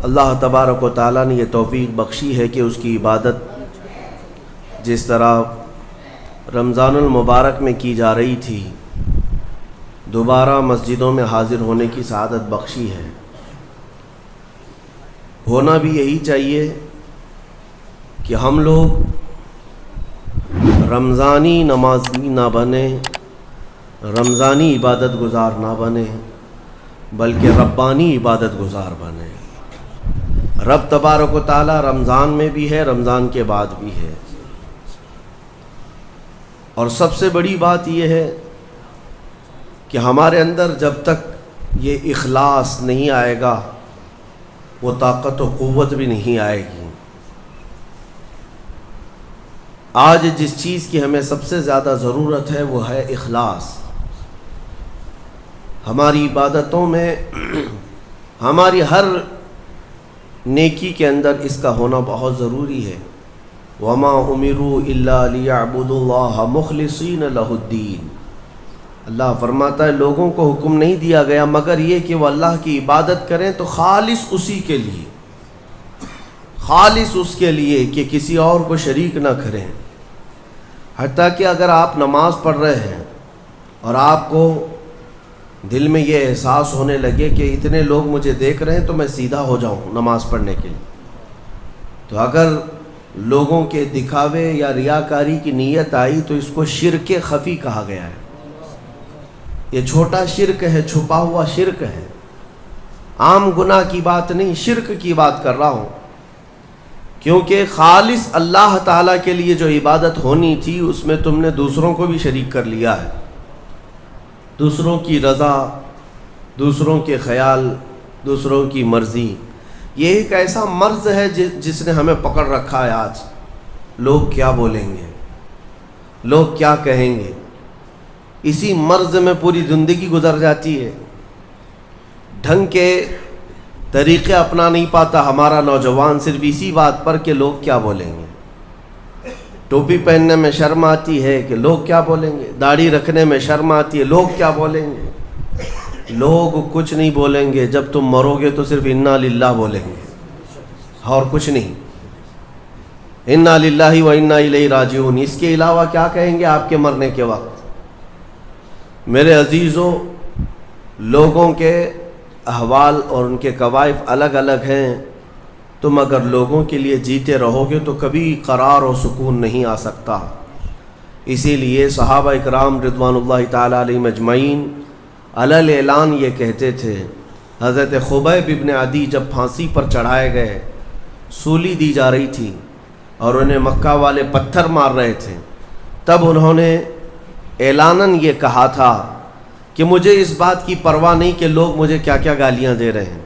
اللہ تبارک و تعالیٰ نے یہ توفیق بخشی ہے کہ اس کی عبادت جس طرح رمضان المبارک میں کی جا رہی تھی دوبارہ مسجدوں میں حاضر ہونے کی سعادت بخشی ہے۔ ہونا بھی یہی چاہیے کہ ہم لوگ رمضانی نمازی نہ بنیں، رمضانی عبادت گزار نہ بنیں، بلکہ ربانی عبادت گزار بنیں۔ رب تبارک و تعالی رمضان میں بھی ہے، رمضان کے بعد بھی ہے، اور سب سے بڑی بات یہ ہے کہ ہمارے اندر جب تک یہ اخلاص نہیں آئے گا وہ طاقت و قوت بھی نہیں آئے گی۔ آج جس چیز کی ہمیں سب سے زیادہ ضرورت ہے وہ ہے اخلاص۔ ہماری عبادتوں میں، ہماری ہر نیکی کے اندر اس کا ہونا بہت ضروری ہے۔ وَمَا أُمِرُوا إِلَّا لِيَعْبُدُوا اللَّهَ مُخْلِصِينَ لَهُ الدِّينَ۔ اللہ فرماتا ہے لوگوں کو حکم نہیں دیا گیا مگر یہ کہ وہ اللہ کی عبادت کریں تو خالص اسی کے لیے، خالص اس کے لیے کہ کسی اور کو شریک نہ کریں۔ حتیٰ کہ اگر آپ نماز پڑھ رہے ہیں اور آپ کو دل میں یہ احساس ہونے لگے کہ اتنے لوگ مجھے دیکھ رہے ہیں تو میں سیدھا ہو جاؤں نماز پڑھنے کے لیے، تو اگر لوگوں کے دکھاوے یا ریاکاری کی نیت آئی تو اس کو شرک خفی کہا گیا ہے۔ یہ چھوٹا شرک ہے، چھپا ہوا شرک ہے، عام گناہ کی بات نہیں، شرک کی بات کر رہا ہوں، کیونکہ خالص اللہ تعالیٰ کے لیے جو عبادت ہونی تھی اس میں تم نے دوسروں کو بھی شریک کر لیا ہے۔ دوسروں کی رضا، دوسروں کے خیال، دوسروں کی مرضی، یہ ایک ایسا مرض ہے جس نے ہمیں پکڑ رکھا ہے۔ آج لوگ کیا بولیں گے، لوگ کیا کہیں گے، اسی مرض میں پوری زندگی گزر جاتی ہے۔ ڈھنگ کے طریقے اپنا نہیں پاتا ہمارا نوجوان صرف اسی بات پر کہ لوگ کیا بولیں گے۔ ٹوپی پہننے میں شرم آتی ہے کہ لوگ کیا بولیں گے، داڑھی رکھنے میں شرم آتی ہے لوگ کیا بولیں گے۔ لوگ کچھ نہیں بولیں گے، جب تم مرو گے تو صرف انا للہ بولیں گے اور کچھ نہیں، انا للہ و انا الیہ راجعون۔ اس کے علاوہ کیا کہیں گے آپ کے مرنے کے وقت؟ میرے عزیزوں، لوگوں کے احوال اور ان کے کوائف الگ الگ ہیں۔ تم اگر لوگوں کے لیے جیتے رہو گے تو کبھی قرار و سکون نہیں آ سکتا۔ اسی لیے صحابہ اکرام رضوان اللہ تعالیٰ علیہم اجمعین علی اعلان یہ کہتے تھے۔ حضرت خبیب ابن عدی جب پھانسی پر چڑھائے گئے، سولی دی جا رہی تھی اور انہیں مکہ والے پتھر مار رہے تھے، تب انہوں نے اعلاناً یہ کہا تھا کہ مجھے اس بات کی پرواہ نہیں کہ لوگ مجھے کیا کیا گالیاں دے رہے ہیں،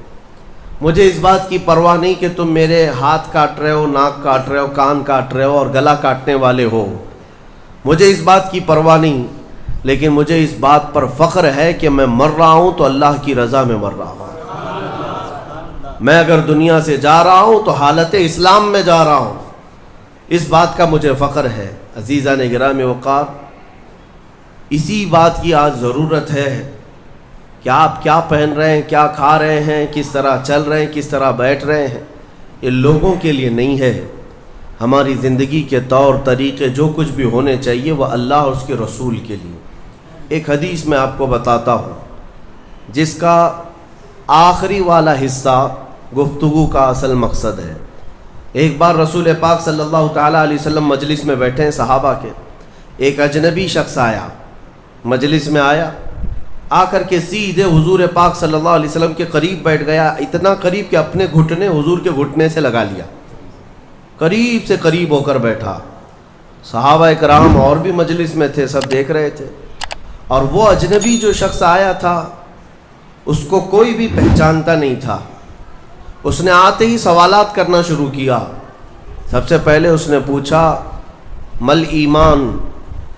مجھے اس بات کی پرواہ نہیں کہ تم میرے ہاتھ کاٹ رہے ہو، ناک کاٹ رہے ہو، کان کاٹ رہے ہو اور گلا کاٹنے والے ہو، مجھے اس بات کی پرواہ نہیں، لیکن مجھے اس بات پر فخر ہے کہ میں مر رہا ہوں تو اللہ کی رضا میں مر رہا ہوں۔ میں اگر دنیا سے جا رہا ہوں تو حالت اسلام میں جا رہا ہوں، اس بات کا مجھے فخر ہے۔ عزیزان گرامی وقار، اسی بات کی آج ضرورت ہے کہ آپ کیا پہن رہے ہیں، کیا کھا رہے ہیں، کس طرح چل رہے ہیں، کس طرح بیٹھ رہے ہیں، یہ لوگوں کے لیے نہیں ہے۔ ہماری زندگی کے طور طریقے جو کچھ بھی ہونے چاہیے وہ اللہ اور اس کے رسول کے لیے۔ ایک حدیث میں آپ کو بتاتا ہوں جس کا آخری والا حصہ گفتگو کا اصل مقصد ہے۔ ایک بار رسول پاک صلی اللہ تعالیٰ علیہ وسلم مجلس میں بیٹھے ہیں صحابہ کے، ایک اجنبی شخص آیا، مجلس میں آیا، آ کر کے سیدھے حضور پاک صلی اللہ علیہ وسلم کے قریب بیٹھ گیا، اتنا قریب کہ اپنے گھٹنے حضور کے گھٹنے سے لگا لیا، قریب سے قریب ہو کر بیٹھا۔ صحابہ کرام اور بھی مجلس میں تھے، سب دیکھ رہے تھے، اور وہ اجنبی جو شخص آیا تھا اس کو کوئی بھی پہچانتا نہیں تھا۔ اس نے آتے ہی سوالات کرنا شروع کیا۔ سب سے پہلے اس نے پوچھا مل ایمان،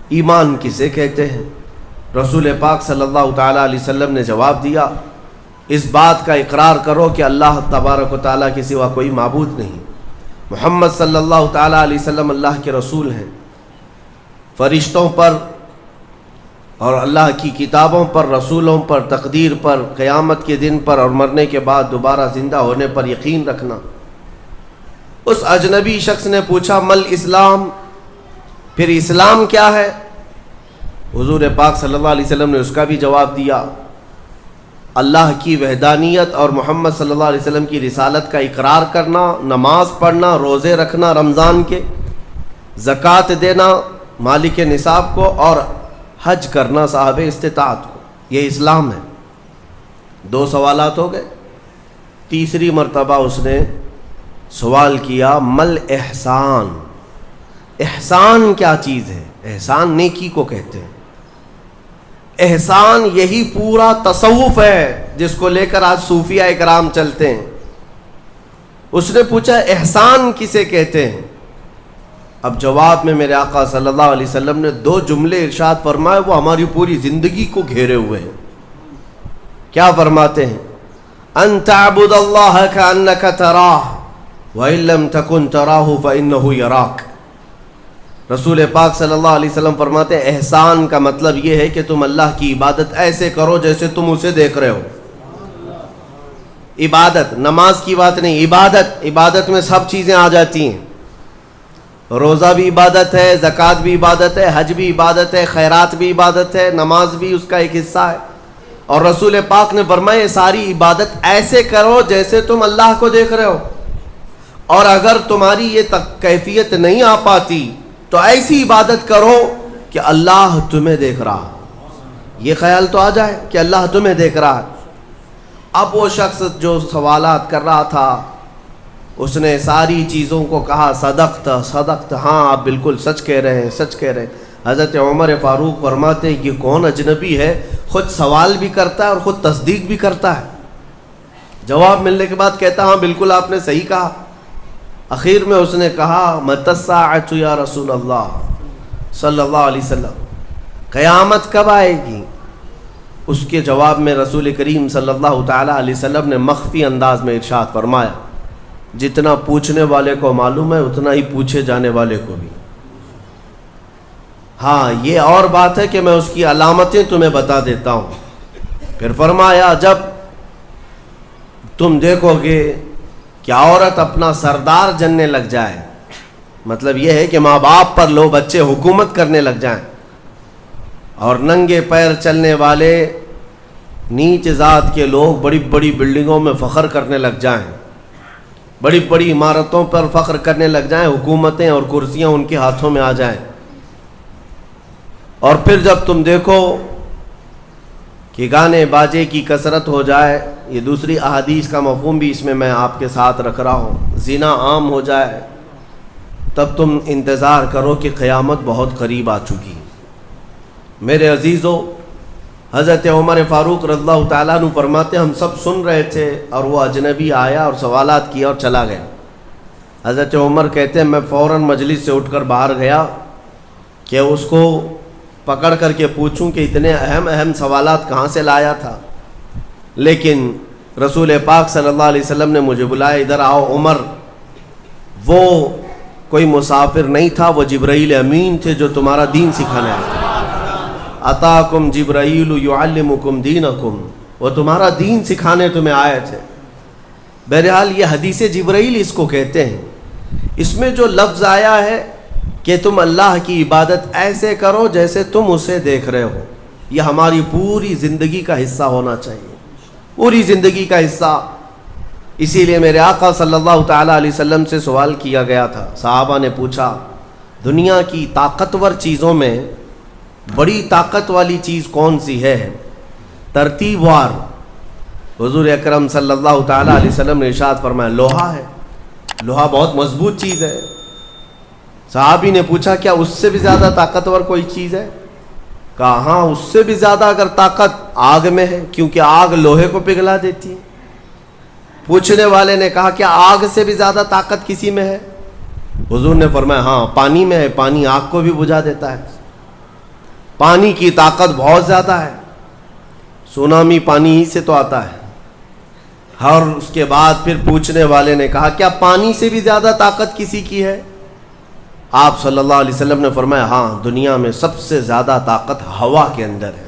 ایمان کسے کہتے ہیں؟ رسول پاک صلی اللہ تعالیٰ علیہ وسلم نے جواب دیا، اس بات کا اقرار کرو کہ اللہ تبارک و تعالیٰ کے سوا کوئی معبود نہیں، محمد صلی اللہ تعالیٰ علیہ وسلم اللہ کے رسول ہیں، فرشتوں پر اور اللہ کی کتابوں پر، رسولوں پر، تقدیر پر، قیامت کے دن پر اور مرنے کے بعد دوبارہ زندہ ہونے پر یقین رکھنا۔ اس اجنبی شخص نے پوچھا مل اسلام، پھر اسلام کیا ہے؟ حضور پاک صلی اللہ علیہ وسلم نے اس کا بھی جواب دیا، اللہ کی وحدانیت اور محمد صلی اللہ علیہ وسلم کی رسالت کا اقرار کرنا، نماز پڑھنا، روزے رکھنا رمضان کے، زکوٰۃ دینا مالک نصاب کو، اور حج کرنا صاحب استطاعت کو، یہ اسلام ہے۔ 2 سوالات ہو گئے۔ تیسری مرتبہ اس نے سوال کیا مل احسان، احسان کیا چیز ہے؟ احسان نیکی کو کہتے ہیں۔ احسان یہی پورا تصوف ہے جس کو لے کر آج صوفیہ اکرام چلتے ہیں۔ اس نے پوچھا احسان کسے کہتے ہیں؟ اب جواب میں میرے آقا صلی اللہ علیہ وسلم نے 2 جملے ارشاد فرمائے، وہ ہماری پوری زندگی کو گھیرے ہوئے ہیں۔ کیا فرماتے ہیں؟ ان تعبد اللہ کأنک تراہ وإن لم تکن تراہ فإنہ یراک۔ رسول پاک صلی اللہ علیہ وسلم فرماتے ہیں احسان کا مطلب یہ ہے کہ تم اللہ کی عبادت ایسے کرو جیسے تم اسے دیکھ رہے ہو۔ عبادت، نماز کی بات نہیں، عبادت میں سب چیزیں آ جاتی ہیں۔ روزہ بھی عبادت ہے، زکوٰۃ بھی عبادت ہے، حج بھی عبادت ہے، خیرات بھی عبادت ہے، نماز بھی اس کا ایک حصہ ہے۔ اور رسول پاک نے فرمایا یہ ساری عبادت ایسے کرو جیسے تم اللہ کو دیکھ رہے ہو، اور اگر تمہاری یہ کیفیت نہیں آ پاتی تو ایسی عبادت کرو کہ اللہ تمہیں دیکھ رہا، یہ خیال تو آ جائے کہ اللہ تمہیں دیکھ رہا ہے۔ اب وہ شخص جو سوالات کر رہا تھا اس نے ساری چیزوں کو کہا صدقت، ہاں آپ بالکل سچ کہہ رہے ہیں، سچ کہہ رہے ہیں۔ حضرت عمر فاروق فرماتے ہیں یہ کون اجنبی ہے، خود سوال بھی کرتا ہے اور خود تصدیق بھی کرتا ہے۔ جواب ملنے کے بعد کہتا ہاں بالکل آپ نے صحیح کہا۔ اخیر میں اس نے کہا متی الساعۃ یا رسول اللہ صلی اللہ علیہ وسلم، قیامت کب آئے گی؟ اس کے جواب میں رسول کریم صلی اللہ تعالی علیہ وسلم نے مخفی انداز میں ارشاد فرمایا جتنا پوچھنے والے کو معلوم ہے اتنا ہی پوچھے جانے والے کو بھی۔ ہاں یہ اور بات ہے کہ میں اس کی علامتیں تمہیں بتا دیتا ہوں۔ پھر فرمایا جب تم دیکھو گے کہ عورت اپنا سردار جننے لگ جائے، مطلب یہ ہے کہ ماں باپ پر لو بچے حکومت کرنے لگ جائیں، اور ننگے پیر چلنے والے نیچ ذات کے لوگ بڑی بڑی بلڈنگوں میں فخر کرنے لگ جائیں، بڑی بڑی عمارتوں پر فخر کرنے لگ جائیں، حکومتیں اور کرسیاں ان کے ہاتھوں میں آ جائیں، اور پھر جب تم دیکھو کہ گانے باجے کی کثرت ہو جائے، یہ دوسری احادیث کا مفہوم بھی اس میں میں آپ کے ساتھ رکھ رہا ہوں، زنا عام ہو جائے، تب تم انتظار کرو کہ قیامت بہت قریب آ چکی۔ میرے عزیزو، حضرت عمر فاروق رضی اللہ تعالیٰ عنہ فرماتے ہم سب سن رہے تھے اور وہ اجنبی آیا اور سوالات کیا اور چلا گیا۔ حضرت عمر کہتے ہیں میں فوراً مجلس سے اٹھ کر باہر گیا کہ اس کو پکڑ کر کے پوچھوں کہ اتنے اہم سوالات کہاں سے لایا تھا، لیکن رسول پاک صلی اللہ علیہ وسلم نے مجھے بلایا، ادھر آؤ عمر۔ وہ کوئی مسافر نہیں تھا، وہ جبرائیل امین تھے جو تمہارا دین سکھانے آئے تھے۔ اتاکم جبرائیل یعلمکم دینکم، وہ تمہارا دین سکھانے تمہیں آئے تھے۔ بہرحال یہ حدیث جبرائیل اس کو کہتے ہیں۔ اس میں جو لفظ آیا ہے کہ تم اللہ کی عبادت ایسے کرو جیسے تم اسے دیکھ رہے ہو، یہ ہماری پوری زندگی کا حصہ ہونا چاہیے، پوری زندگی کا حصہ۔ اسی لیے میرے آقا صلی اللہ تعالیٰ علیہ وسلم سے سوال کیا گیا تھا، صحابہ نے پوچھا دنیا کی طاقتور چیزوں میں بڑی طاقت والی چیز کون سی ہے؟ ترتیب وار حضور اکرم صلی اللہ تعالیٰ علیہ وسلم نے ارشاد فرمایا لوہا ہے، لوہا بہت مضبوط چیز ہے۔ صحابی نے پوچھا کیا اس سے بھی زیادہ طاقتور کوئی چیز ہے؟ کہا ہاں اس سے بھی زیادہ اگر طاقت آگ میں ہے، کیونکہ آگ لوہے کو پگھلا دیتی ہے۔ پوچھنے والے نے کہا کیا آگ سے بھی زیادہ طاقت کسی میں ہے؟ حضور نے فرمایا ہاں پانی میں ہے، پانی آگ کو بھی بجھا دیتا ہے، پانی کی طاقت بہت زیادہ ہے، سونامی پانی ہی سے تو آتا ہے۔ اور اس کے بعد پھر پوچھنے والے نے کہا کیا پانی سے بھی زیادہ طاقت کسی کی ہے؟ آپ صلی اللہ علیہ وسلم نے فرمایا ہاں دنیا میں سب سے زیادہ طاقت ہوا کے اندر ہے.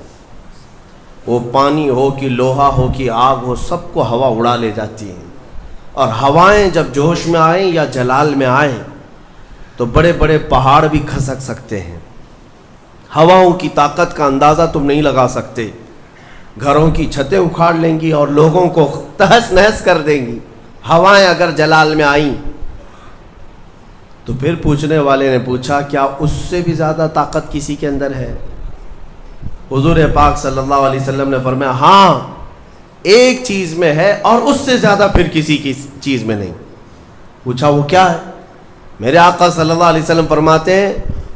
وہ پانی ہو کہ لوہا ہو کہ آگ ہو، سب کو ہوا اڑا لے جاتی ہے. اور ہوائیں جب جوش میں آئیں یا جلال میں آئیں تو بڑے بڑے پہاڑ بھی کھسک سکتے ہیں. ہواؤں کی طاقت کا اندازہ تم نہیں لگا سکتے. گھروں کی چھتیں اکھاڑ لیں گی اور لوگوں کو تہس نہس کر دیں گی. ہوائیں اگر جلال میں آئیں تو پھر پوچھنے والے نے پوچھا کیا اس سے بھی زیادہ طاقت کسی کے اندر ہے؟ حضور پاک صلی اللہ علیہ وسلم نے فرمایا ہاں ایک چیز میں ہے اور اس سے زیادہ پھر کسی کی چیز میں نہیں. پوچھا وہ کیا ہے؟ میرے آقا صلی اللہ علیہ وسلم فرماتے ہیں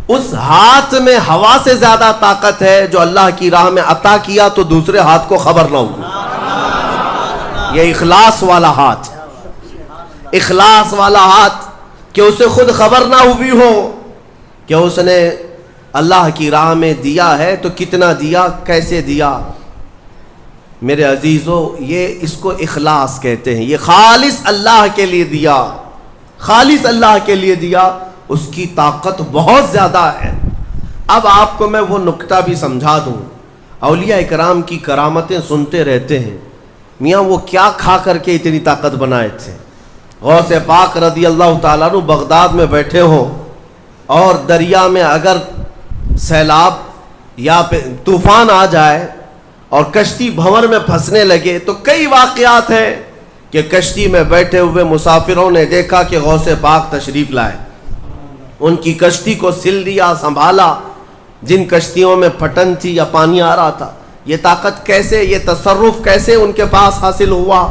اس ہاتھ میں ہوا سے زیادہ طاقت ہے جو اللہ کی راہ میں عطا کیا تو دوسرے ہاتھ کو خبر نہ ہوگی. یہ اخلاص والا ہاتھ، اخلاص والا ہاتھ کہ اسے خود خبر نہ ہوئی ہو کہ اس نے اللہ کی راہ میں دیا ہے تو کتنا دیا، کیسے دیا. میرے عزیزو یہ اس کو اخلاص کہتے ہیں. یہ خالص اللہ کے لیے دیا، خالص اللہ کے لیے دیا، اس کی طاقت بہت زیادہ ہے. اب آپ کو میں وہ نکتہ بھی سمجھا دوں. اولیاء اکرام کی کرامتیں سنتے رہتے ہیں، میاں وہ کیا کھا کر کے اتنی طاقت بنائے تھے. غوث پاک رضی اللہ تعالیٰ عنہ بغداد میں بیٹھے ہوں اور دریا میں اگر سیلاب یا طوفان آ جائے اور کشتی بھنور میں پھنسنے لگے تو کئی واقعات ہیں کہ کشتی میں بیٹھے ہوئے مسافروں نے دیکھا کہ غوث پاک تشریف لائے، ان کی کشتی کو سل دیا، سنبھالا. جن کشتیوں میں پھٹن تھی یا پانی آ رہا تھا، یہ طاقت کیسے، یہ تصرف کیسے ان کے پاس حاصل ہوا؟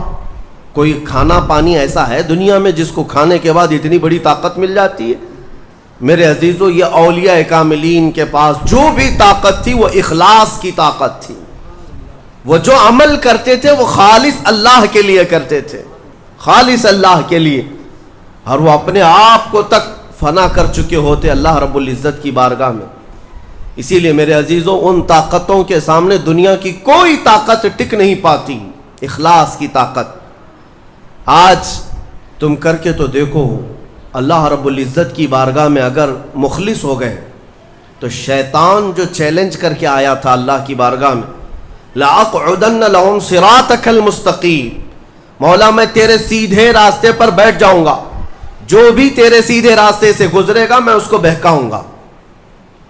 کوئی کھانا پانی ایسا ہے دنیا میں جس کو کھانے کے بعد اتنی بڑی طاقت مل جاتی ہے؟ میرے عزیزو یہ اولیاء کاملین کے پاس جو بھی طاقت تھی وہ اخلاص کی طاقت تھی. وہ جو عمل کرتے تھے وہ خالص اللہ کے لیے کرتے تھے، خالص اللہ کے لیے، اور وہ اپنے آپ کو تک فنا کر چکے ہوتے اللہ رب العزت کی بارگاہ میں. اسی لیے میرے عزیزو ان طاقتوں کے سامنے دنیا کی کوئی طاقت ٹک نہیں پاتی. اخلاص کی طاقت آج تم کر کے تو دیکھو. اللہ رب العزت کی بارگاہ میں اگر مخلص ہو گئے تو شیطان جو چیلنج کر کے آیا تھا اللہ کی بارگاہ میں، لَأَقْعُدَنَّ لَهُمْ صِرَاطَكَ الْمُسْتَقِيمَ، مولا میں تیرے سیدھے راستے پر بیٹھ جاؤں گا، جو بھی تیرے سیدھے راستے سے گزرے گا میں اس کو بہکاؤں گا.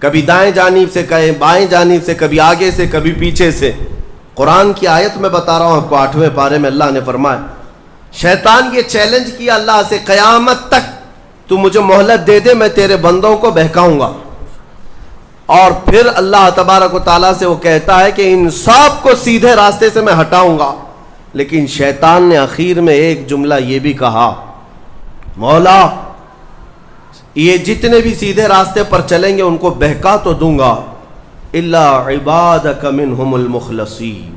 کبھی دائیں جانب سے، کبھی بائیں جانب سے، کبھی آگے سے، کبھی پیچھے سے. قرآن کی آیت میں بتا رہا ہوں آپ کو، 8ویں پارے میں اللہ نے فرمایا شیطان یہ چیلنج کیا اللہ سے، قیامت تک تو مجھے مہلت دے دے میں تیرے بندوں کو بہکاؤں گا. اور پھر اللہ تبارک و تعالیٰ سے وہ کہتا ہے کہ ان سب کو سیدھے راستے سے میں ہٹاؤں گا. لیکن شیطان نے اخیر میں ایک جملہ یہ بھی کہا، مولا یہ جتنے بھی سیدھے راستے پر چلیں گے ان کو بہکا تو دوں گا، الا عبادک منہم المخلصین،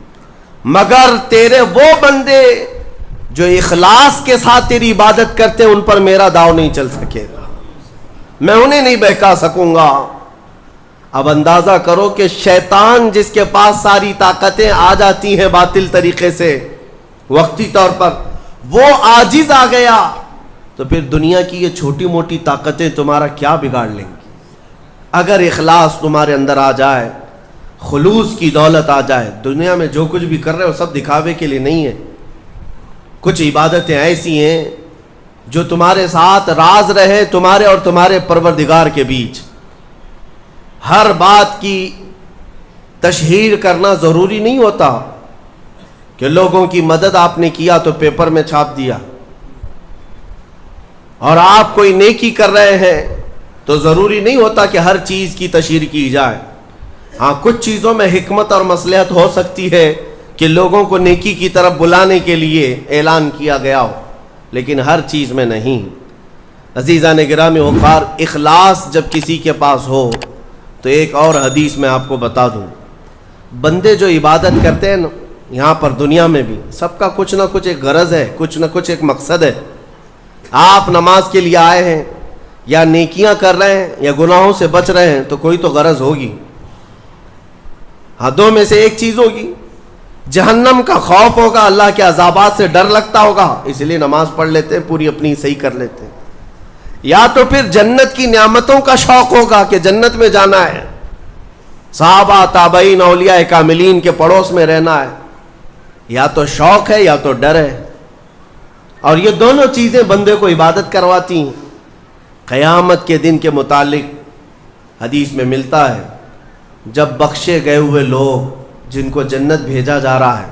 مگر تیرے وہ بندے جو اخلاص کے ساتھ تیری عبادت کرتے ہیں ان پر میرا داؤ نہیں چل سکے گا، میں انہیں نہیں بہکا سکوں گا. اب اندازہ کرو کہ شیطان جس کے پاس ساری طاقتیں آ جاتی ہیں باطل طریقے سے وقتی طور پر، وہ عاجز آ گیا تو پھر دنیا کی یہ چھوٹی موٹی طاقتیں تمہارا کیا بگاڑ لیں گی؟ اگر اخلاص تمہارے اندر آ جائے، خلوص کی دولت آ جائے. دنیا میں جو کچھ بھی کر رہے ہو سب دکھاوے کے لیے نہیں ہے. کچھ عبادتیں ایسی ہیں جو تمہارے ساتھ راز رہے تمہارے اور تمہارے پروردگار کے بیچ. ہر بات کی تشہیر کرنا ضروری نہیں ہوتا کہ لوگوں کی مدد آپ نے کیا تو پیپر میں چھاپ دیا، اور آپ کوئی نیکی کر رہے ہیں تو ضروری نہیں ہوتا کہ ہر چیز کی تشہیر کی جائے. ہاں کچھ چیزوں میں حکمت اور مصلحت ہو سکتی ہے کہ لوگوں کو نیکی کی طرف بلانے کے لیے اعلان کیا گیا ہو، لیکن ہر چیز میں نہیں. عزیزان گرامی وقار، اخلاص جب کسی کے پاس ہو تو ایک اور حدیث میں آپ کو بتا دوں، بندے جو عبادت کرتے ہیں نا یہاں پر دنیا میں بھی سب کا کچھ نہ کچھ ایک غرض ہے، کچھ نہ کچھ ایک مقصد ہے. آپ نماز کے لیے آئے ہیں یا نیکیاں کر رہے ہیں یا گناہوں سے بچ رہے ہیں تو کوئی تو غرض ہوگی. ہاں دو میں سے ایک چیز ہوگی، جہنم کا خوف ہوگا، اللہ کے عذابات سے ڈر لگتا ہوگا اس لیے نماز پڑھ لیتے ہیں، پوری اپنی صحیح کر لیتے ہیں، یا تو پھر جنت کی نعمتوں کا شوق ہوگا کہ جنت میں جانا ہے، صحابہ تابعین اولیاء کاملین کے پڑوس میں رہنا ہے، یا تو شوق ہے یا تو ڈر ہے، اور یہ دونوں چیزیں بندے کو عبادت کرواتی ہیں۔ قیامت کے دن کے متعلق حدیث میں ملتا ہے، جب بخشے گئے ہوئے لوگ جن کو جنت بھیجا جا رہا ہے،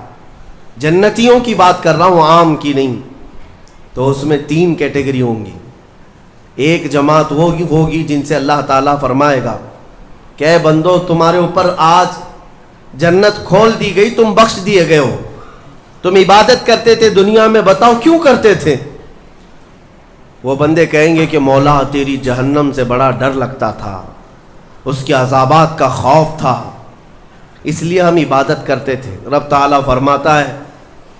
جنتیوں کی بات کر رہا ہوں، عام کی نہیں، تو اس میں 3 کیٹیگری ہوں گی۔ ایک جماعت ہوگی جن سے اللہ تعالیٰ فرمائے گا کہ اے بندو، تمہارے اوپر آج جنت کھول دی گئی، تم بخش دیے گئے ہو، تم عبادت کرتے تھے دنیا میں، بتاؤ کیوں کرتے تھے؟ وہ بندے کہیں گے کہ مولا تیری جہنم سے بڑا ڈر لگتا تھا، اس کے عذابات کا خوف تھا، اس لیے ہم عبادت کرتے تھے۔ رب تعالیٰ فرماتا ہے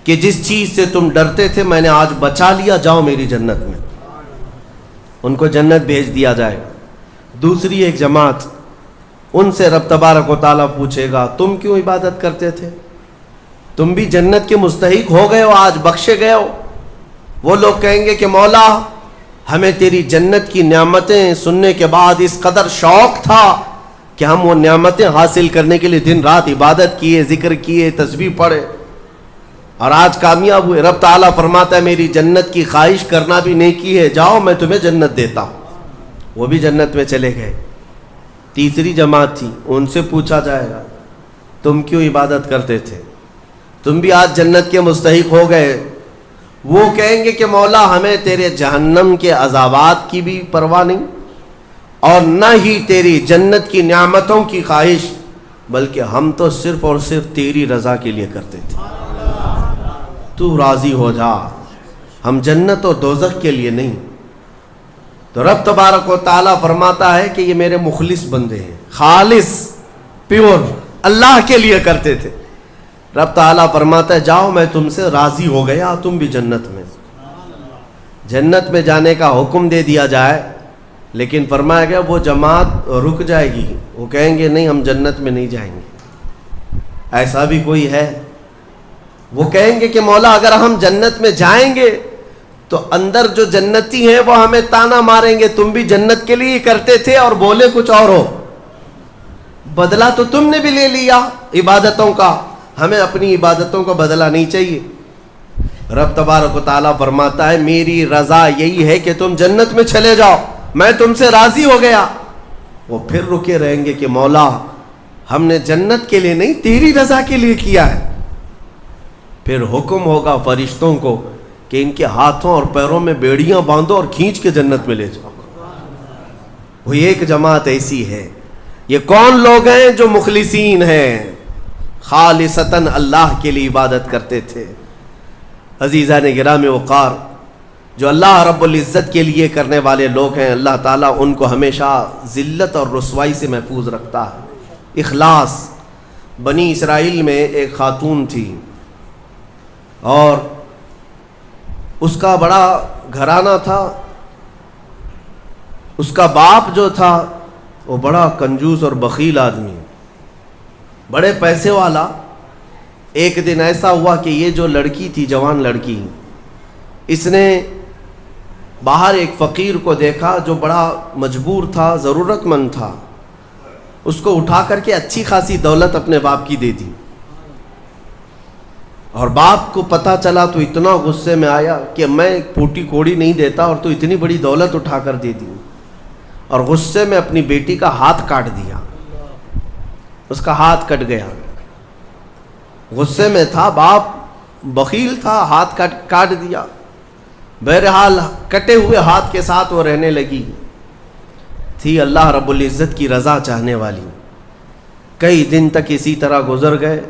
کہ جس چیز سے تم ڈرتے تھے میں نے آج بچا لیا، جاؤ میری جنت میں، ان کو جنت بھیج دیا جائے گا۔ دوسری ایک جماعت، ان سے رب تبارک و تعالیٰ پوچھے گا تم کیوں عبادت کرتے تھے؟ تم بھی جنت کے مستحق ہو گئے ہو، آج بخشے گئے ہو۔ وہ لوگ کہیں گے کہ مولا ہمیں تیری جنت کی نعمتیں سننے کے بعد اس قدر شوق تھا کہ ہم وہ نعمتیں حاصل کرنے کے لیے دن رات عبادت کیے، ذکر کیے، تسبیح پڑھے، اور آج کامیاب ہوئے۔ رب تعالیٰ فرماتا ہے میری جنت کی خواہش کرنا بھی نیکی ہے، جاؤ میں تمہیں جنت دیتا ہوں۔ وہ بھی جنت میں چلے گئے۔ تیسری جماعت تھی، ان سے پوچھا جائے گا تم کیوں عبادت کرتے تھے؟ تم بھی آج جنت کے مستحق ہو گئے۔ وہ کہیں گے کہ مولا ہمیں تیرے جہنم کے عذابات کی بھی پرواہ نہیں، اور نہ ہی تیری جنت کی نعمتوں کی خواہش، بلکہ ہم تو صرف اور صرف تیری رضا کے لیے کرتے تھے، تو راضی ہو جا، ہم جنت اور دوزخ کے لیے نہیں۔ تو رب تبارک و تعالیٰ فرماتا ہے کہ یہ میرے مخلص بندے ہیں، خالص پیور اللہ کے لیے کرتے تھے۔ رب تعالیٰ فرماتا ہے جاؤ میں تم سے راضی ہو گیا، تم بھی جنت میں۔ جنت میں جانے کا حکم دے دیا جائے، لیکن فرمایا گیا وہ جماعت رک جائے گی، وہ کہیں گے نہیں ہم جنت میں نہیں جائیں گے۔ ایسا بھی کوئی ہے؟ وہ کہیں گے کہ مولا اگر ہم جنت میں جائیں گے تو اندر جو جنتی ہیں وہ ہمیں تانا ماریں گے، تم بھی جنت کے لیے کرتے تھے اور بولے کچھ اور ہو، بدلہ تو تم نے بھی لے لیا عبادتوں کا، ہمیں اپنی عبادتوں کا بدلہ نہیں چاہیے۔ رب تبارک و تعالیٰ فرماتا ہے میری رضا یہی ہے کہ تم جنت میں چلے جاؤ، میں تم سے راضی ہو گیا۔ وہ پھر رکے رہیں گے کہ مولا ہم نے جنت کے لیے نہیں تیری رضا کے لیے کیا ہے۔ پھر حکم ہوگا فرشتوں کو کہ ان کے ہاتھوں اور پیروں میں بیڑیاں باندھو اور کھینچ کے جنت میں لے جاؤ۔ وہ ایک جماعت ایسی ہے۔ یہ کون لوگ ہیں؟ جو مخلصین ہیں، خالصتاً اللہ کے لیے عبادت کرتے تھے۔ عزیزان گرامی وقار، جو اللہ رب العزت کے لیے کرنے والے لوگ ہیں، اللہ تعالیٰ ان کو ہمیشہ ذلت اور رسوائی سے محفوظ رکھتا ہے۔ اخلاص۔ بنی اسرائیل میں ایک خاتون تھی اور اس کا بڑا گھرانہ تھا۔ اس کا باپ جو تھا وہ بڑا کنجوس اور بخیل آدمی، بڑے پیسے والا۔ ایک دن ایسا ہوا کہ یہ جو لڑکی تھی، جوان لڑکی، اس نے باہر ایک فقیر کو دیکھا جو بڑا مجبور تھا، ضرورت مند تھا، اس کو اٹھا کر کے اچھی خاصی دولت اپنے باپ کی دے دی۔ اور باپ کو پتہ چلا تو اتنا غصے میں آیا کہ میں پھوٹی کوڑی نہیں دیتا اور تو اتنی بڑی دولت اٹھا کر دے دی، اور غصے میں اپنی بیٹی کا ہاتھ کاٹ دیا۔ اس کا ہاتھ کٹ گیا، غصے میں تھا باپ، بخیل تھا، ہاتھ کاٹ دیا۔ بہرحال کٹے ہوئے ہاتھ کے ساتھ وہ رہنے لگی۔ تھی اللہ رب العزت کی رضا چاہنے والی۔ کئی دن تک اسی طرح گزر گئے۔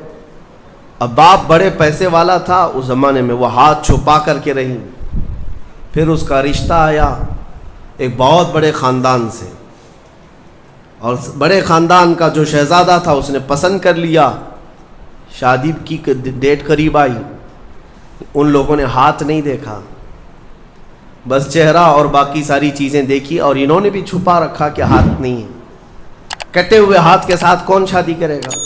اب باپ بڑے پیسے والا تھا اس زمانے میں، وہ ہاتھ چھپا کر کے رہی۔ پھر اس کا رشتہ آیا ایک بہت بڑے خاندان سے، اور بڑے خاندان کا جو شہزادہ تھا اس نے پسند کر لیا۔ شادی کی ڈیٹ قریب آئی، ان لوگوں نے ہاتھ نہیں دیکھا، بس چہرہ اور باقی ساری چیزیں دیکھی، اور انہوں نے بھی چھپا رکھا کہ ہاتھ نہیں ہے۔ کٹے ہوئے ہاتھ کے ساتھ کون شادی کرے گا؟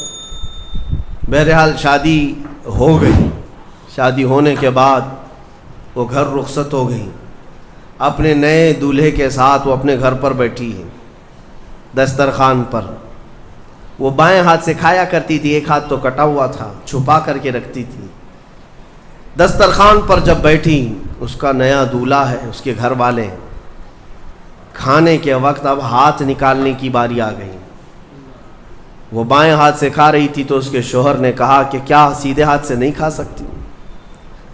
بہرحال شادی ہو گئی۔ شادی ہونے کے بعد وہ گھر رخصت ہو گئی۔ اپنے نئے دولہے کے ساتھ وہ اپنے گھر پر بیٹھی ہے دسترخوان پر. وہ بائیں ہاتھ سے کھایا کرتی تھی, ایک ہاتھ تو کٹا ہوا تھا, چھپا کر کے رکھتی تھی. دسترخوان پر جب بیٹھی, اس کا نیا دولہا ہے, اس کے گھر والے, کھانے کے وقت اب ہاتھ نکالنے کی باری آ گئی. وہ بائیں ہاتھ سے کھا رہی تھی تو اس کے شوہر نے کہا کہ کیا سیدھے ہاتھ سے نہیں کھا سکتی؟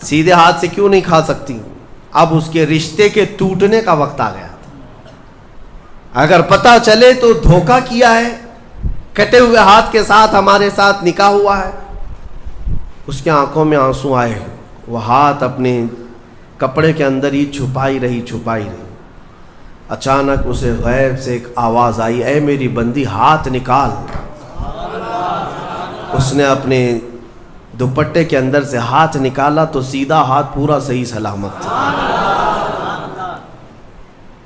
سیدھے ہاتھ سے کیوں نہیں کھا سکتی؟ اب اس کے رشتے کے ٹوٹنے کا وقت آ گیا تھا. اگر پتہ چلے تو دھوکہ کیا ہے, کٹے ہوئے ہاتھ کے ساتھ ہمارے ساتھ نکاح ہوا ہے. اس کے آنکھوں میں آنسو آئے, وہ ہاتھ اپنے کپڑے کے اندر ہی چھپائی رہی. اچانک اسے غیب سے ایک آواز آئی, اے میری بندی ہاتھ نکال. اس نے اپنے دوپٹے کے اندر سے ہاتھ نکالا تو سیدھا ہاتھ پورا صحیح سلامت تھا.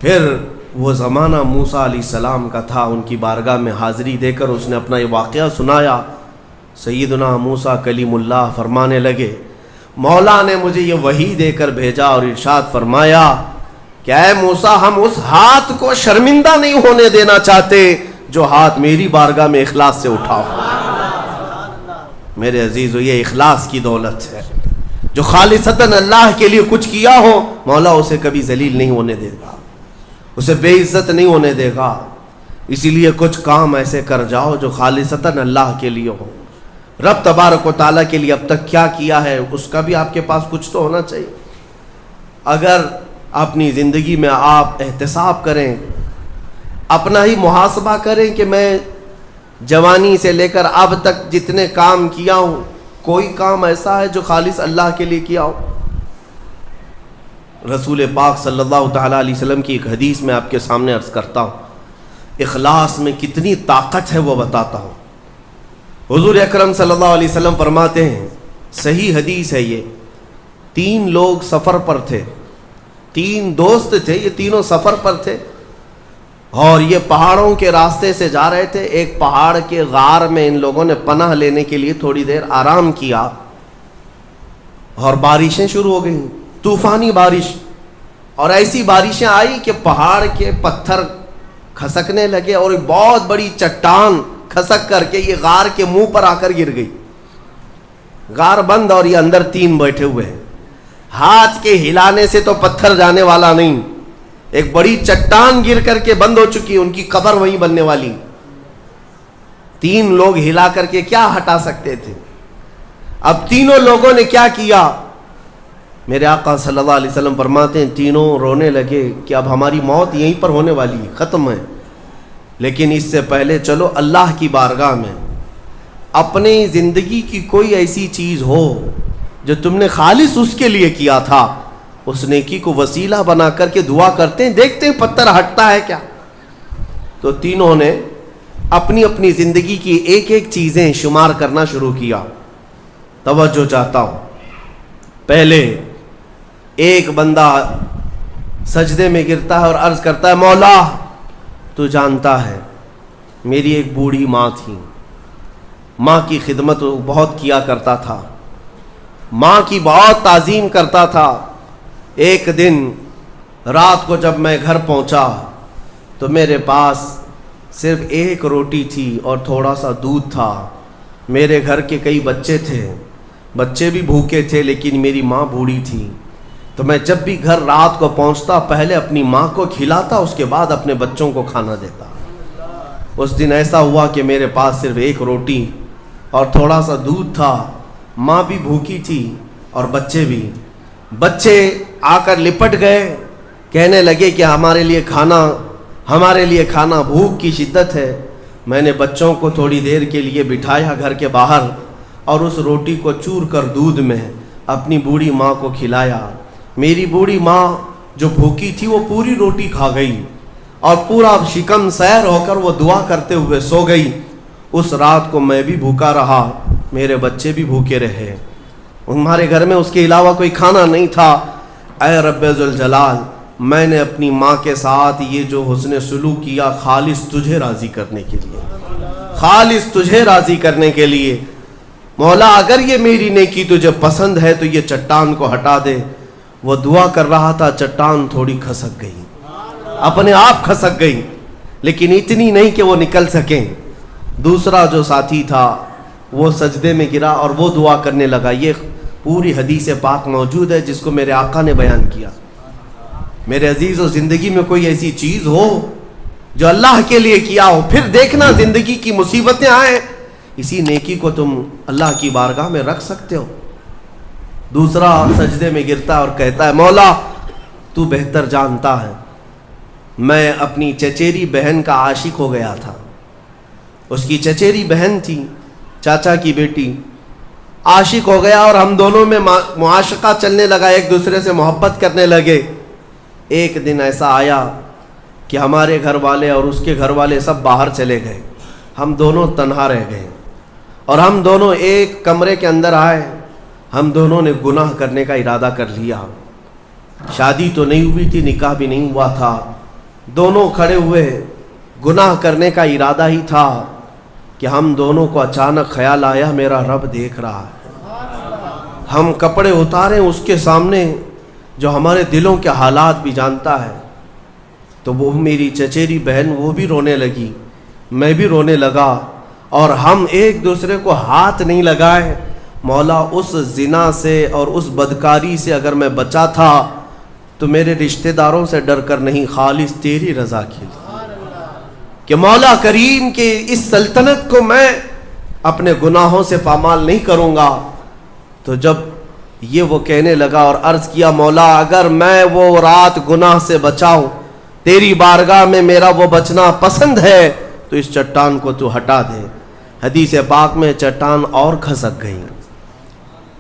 پھر وہ زمانہ موسیٰ علیہ السلام کا تھا, ان کی بارگاہ میں حاضری دے کر اس نے اپنا یہ واقعہ سنایا. سیدنا موسیٰ کلیم اللہ فرمانے لگے, مولا نے مجھے یہ وحی دے کر بھیجا اور ارشاد فرمایا کہ اے موسیٰ, ہم اس ہاتھ کو شرمندہ نہیں ہونے دینا چاہتے جو ہاتھ میری بارگاہ میں اخلاص سے اٹھاؤ. میرے عزیزو, یہ اخلاص کی دولت ہے. جو خالصتاً اللہ کے لیے کچھ کیا ہو, مولا اسے کبھی ذلیل نہیں ہونے دے گا, اسے بے عزت نہیں ہونے دے گا. اسی لیے کچھ کام ایسے کر جاؤ جو خالصتاً اللہ کے لیے ہو. رب تبارک و تعالیٰ کے لیے اب تک کیا کیا ہے اس کا بھی آپ کے پاس کچھ تو ہونا چاہیے. اگر اپنی زندگی میں آپ احتساب کریں, اپنا ہی محاسبہ کریں کہ میں جوانی سے لے کر اب تک جتنے کام کیا ہوں, کوئی کام ایسا ہے جو خالص اللہ کے لیے کیا ہو؟ رسول پاک صلی اللہ تعالیٰ علیہ وسلم کی ایک حدیث میں آپ کے سامنے عرض کرتا ہوں. اخلاص میں کتنی طاقت ہے وہ بتاتا ہوں. حضور اکرم صلی اللہ علیہ وسلم فرماتے ہیں, صحیح حدیث ہے یہ, 3 لوگ سفر پر تھے, 3 دوست تھے, یہ تینوں سفر پر تھے اور یہ پہاڑوں کے راستے سے جا رہے تھے. ایک پہاڑ کے غار میں ان لوگوں نے پناہ لینے کے لیے تھوڑی دیر آرام کیا اور بارشیں شروع ہو گئیں, طوفانی بارش. اور ایسی بارشیں آئی کہ پہاڑ کے پتھر کھسکنے لگے اور ایک بہت بڑی چٹان کھسک کر کے یہ غار کے منہ پر آ کر گر گئی. غار بند اور یہ اندر 3 بیٹھے ہوئے ہیں. ہاتھ کے ہلانے سے تو پتھر جانے والا نہیں, ایک بڑی چٹان گر کر کے بند ہو چکی, ان کی قبر وہیں بننے والی. 3 لوگ ہلا کر کے کیا ہٹا سکتے تھے؟ اب تینوں لوگوں نے کیا کیا؟ میرے آقا صلی اللہ علیہ وسلم فرماتے ہیں تینوں رونے لگے کہ اب ہماری موت یہیں پر ہونے والی ہے, ختم ہے. لیکن اس سے پہلے چلو اللہ کی بارگاہ میں اپنی زندگی کی کوئی ایسی چیز ہو جو تم نے خالص اس کے لیے کیا تھا, اس نیکی کو وسیلہ بنا کر کے دعا کرتے ہیں, دیکھتے ہیں پتھر ہٹتا ہے کیا. تو تینوں نے اپنی اپنی زندگی کی ایک ایک چیزیں شمار کرنا شروع کیا. توجہ چاہتا ہوں, پہلے ایک بندہ سجدے میں گرتا ہے اور عرض کرتا ہے, مولا تو جانتا ہے میری ایک بوڑھی ماں تھی, ماں کی خدمت بہت کیا کرتا تھا, ماں کی بہت تعظیم کرتا تھا. ایک دن رات کو جب میں گھر پہنچا تو میرے پاس صرف 1 روٹی تھی اور تھوڑا سا دودھ تھا. میرے گھر کے کئی بچے تھے, بچے بھی بھوکے تھے, لیکن میری ماں بوڑھی تھی. تو میں جب بھی گھر رات کو پہنچتا پہلے اپنی ماں کو کھلاتا, اس کے بعد اپنے بچوں کو کھانا دیتا. اس دن ایسا ہوا کہ میرے پاس صرف 1 روٹی اور تھوڑا سا دودھ تھا, ماں بھی بھوکی تھی اور بچے بھی. بچے آ کر لپٹ گئے, کہنے لگے کہ ہمارے لیے کھانا, بھوک کی شدت ہے. میں نے بچوں کو تھوڑی دیر کے لیے بٹھایا گھر کے باہر اور اس روٹی کو چور کر دودھ میں اپنی بوڑھی ماں کو کھلایا. میری بوڑھی ماں جو بھوکی تھی وہ پوری روٹی کھا گئی اور پورا شکم سیر ہو کر وہ دعا کرتے ہوئے سو گئی. اس رات کو میں بھی بھوکا رہا, میرے بچے بھی بھوکے رہے, ہمارے گھر میں اس کے علاوہ کوئی کھانا نہیں تھا. اے رب ذوالجلال, میں نے اپنی ماں کے ساتھ یہ جو حسن سلوک کیا خالص تجھے راضی کرنے کے لیے, خالص تجھے راضی کرنے کے لیے. مولا اگر یہ میری نیکی تجھے پسند ہے تو یہ چٹان کو ہٹا دے. وہ دعا کر رہا تھا، چٹان تھوڑی کھسک گئی، اپنے آپ کھسک گئی، لیکن اتنی نہیں کہ وہ نکل سکیں۔ دوسرا جو ساتھی تھا وہ سجدے میں گرا اور وہ دعا کرنے لگا۔ یہ پوری حدیث پاک موجود ہے جس کو میرے آقا نے بیان کیا۔ میرے عزیزو، زندگی میں کوئی ایسی چیز ہو جو اللہ کے لیے کیا ہو، پھر دیکھنا زندگی کی مصیبتیں آئیں، اسی نیکی کو تم اللہ کی بارگاہ میں رکھ سکتے ہو۔ دوسرا سجدے میں گرتا اور کہتا ہے، مولا تو بہتر جانتا ہے، میں اپنی چچیری بہن کا عاشق ہو گیا تھا۔ اس کی چچیری بہن تھی، چاچا کی بیٹی، عاشق ہو گیا اور ہم دونوں میں معاشقہ چلنے لگا، ایک دوسرے سے محبت کرنے لگے۔ ایک دن ایسا آیا کہ ہمارے گھر والے اور اس کے گھر والے سب باہر چلے گئے، ہم دونوں تنہا رہ گئے اور ہم دونوں ایک کمرے کے اندر آئے۔ ہم دونوں نے گناہ کرنے کا ارادہ کر لیا۔ شادی تو نہیں ہوئی تھی، نکاح بھی نہیں ہوا تھا، دونوں کھڑے ہوئے، گناہ کرنے کا ارادہ ہی تھا کہ ہم دونوں کو اچانک خیال آیا میرا رب دیکھ رہا ہے۔ ہم کپڑے اتارے اس کے سامنے جو ہمارے دلوں کے حالات بھی جانتا ہے، تو وہ میری چچیری بہن وہ بھی رونے لگی، میں بھی رونے لگا، اور ہم ایک دوسرے کو ہاتھ نہیں لگائے۔ مولا اس زنا سے اور اس بدکاری سے اگر میں بچا تھا تو میرے رشتہ داروں سے ڈر کر نہیں، خالص تیری رضا کے لیے، کہ مولا کریم کے اس سلطنت کو میں اپنے گناہوں سے پامال نہیں کروں گا۔ تو جب یہ وہ کہنے لگا اور عرض کیا، مولا اگر میں وہ رات گناہ سے بچاؤں، تیری بارگاہ میں میرا وہ بچنا پسند ہے، تو اس چٹان کو تو ہٹا دے۔ حدیث پاک میں چٹان اور کھسک گئی۔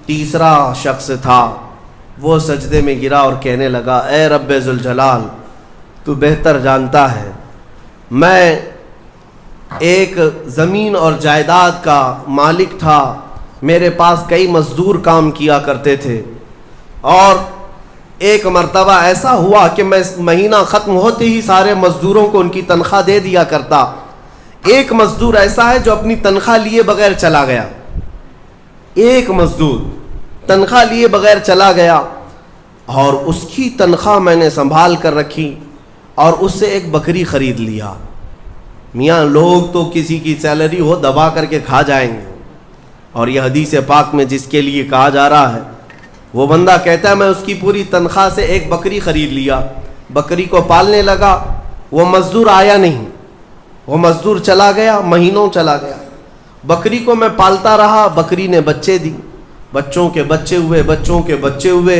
تیسرا شخص تھا، وہ سجدے میں گرا اور کہنے لگا، اے رب ذوالجلال تو بہتر جانتا ہے، میں ایک زمین اور جائیداد کا مالک تھا، میرے پاس کئی مزدور کام کیا کرتے تھے، اور ایک مرتبہ ایسا ہوا کہ میں مہینہ ختم ہوتے ہی سارے مزدوروں کو ان کی تنخواہ دے دیا کرتا۔ ایک مزدور ایسا ہے جو اپنی تنخواہ لیے بغیر چلا گیا، ایک مزدور تنخواہ لیے بغیر چلا گیا، اور اس کی تنخواہ میں نے سنبھال کر رکھی اور اس سے ایک بکری خرید لیا۔ میاں لوگ تو کسی کی سیلری ہو دبا کر کے کھا جائیں گے، اور یہ حدیث پاک میں جس کے لیے کہا جا رہا ہے وہ بندہ کہتا ہے میں اس کی پوری تنخواہ سے ایک بکری خرید لیا، بکری کو پالنے لگا، وہ مزدور آیا نہیں، وہ مزدور چلا گیا، مہینوں چلا گیا، بکری کو میں پالتا رہا، بکری نے بچے دی، بچوں کے بچے ہوئے، بچوں کے بچے ہوئے۔